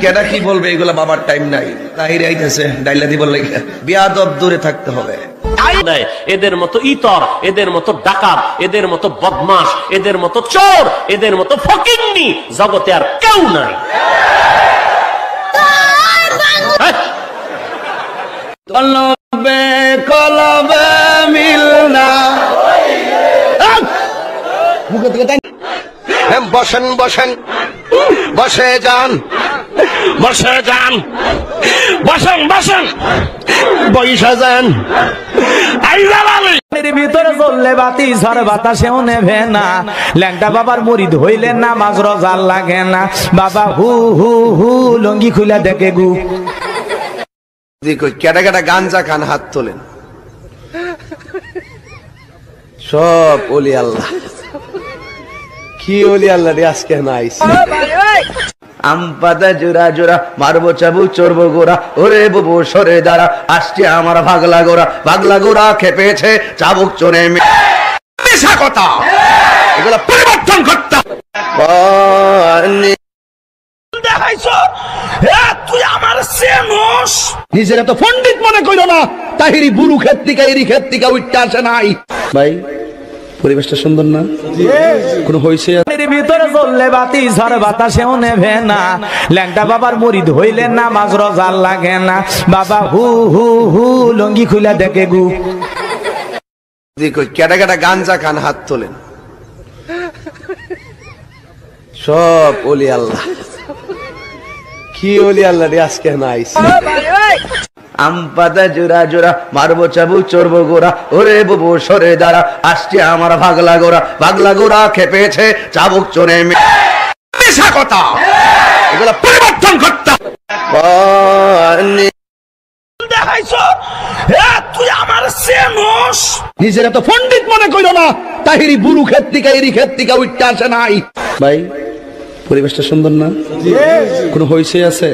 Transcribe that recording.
কেডা কি বলবে এগুলা বাবার টাইম নাই। তাহির আইতেছে ডাইলা দিব লাগে বিয়াদব দূরে থাকতে হবে। এদের মতো ইতর, এদের মতো ডাকাত, এদের মতো বদমাশ, এদের মতো চোর, এদের মতো ফকিন্নি জগতে আর কেউ নাই। কলবে কলবে মিলনা। বসেন বসেন বসে যান বসে যান বসেন বসেন বৈশা যান। ভিতরে চললে বাতি ঝড় বাতাসেও নেভে না। ল্যাংটা বাবার মুরিদ হইলে নামাজ রোজা লাগে না। বাবা হু হু হু লঙ্গি খুলে দেখে গু। কেটা কেটা গাঞ্জা খান হাত তোলেন। সব ওলি আল্লাহ। কি ওলি আল্লাহ রে আজকে নাই। আম পাতা জোড়া জোড়া মারবো চাবু চড়বো গোড়া। ওরে বুবু সরে দাঁড়া আসছে আমার ভাগলা গোড়া। ভাগলা গোড়া খেপেছে চাবুক চড়ে মিশা কথা। এগুলো পরিবর্তন করতে নিজের তো পণ্ডিত মনে করো না। তাহিরি বুরু ক্ষেত্রিকা এরি ক্ষেত্রিকা উঠতে আসে নাই। ভাই পরিবেশটা সুন্দর না? কোন হইছে ভিতরে চললে বাতি ঝড় বাতাসেও নেভে না। ল্যাংটা বাবার মুরিদ হইলে নামাজ রোজা লাগে না। বাবা হু হু হু লঙ্গি খুলে দেখে গু। কেটা কেটা গাঞ্জা খান হাত তোলেন। সব ওলি আল্লাহ। কি ওলি আল্লাহ রে আজকে নাই। আম পাতা জোড়া জোড়া মারবো চাবু চড়বো গোড়া। ওরে বুবু সরে দাঁড়া আসছে আমার ভাগলা গোড়া। ভাগলা গোড়া খেপেছে চাবুক চড়ে মিশা কথা। এগুলো পরিবর্তন করতে নিজের তো পণ্ডিত মনে করো না। তাহিরি বুরু ক্ষেত্রিকা এরি ক্ষেত্রিকা উঠতে আসে নাই। ভাই পরিবেশটা সুন্দর না? কোন হইছে আছে?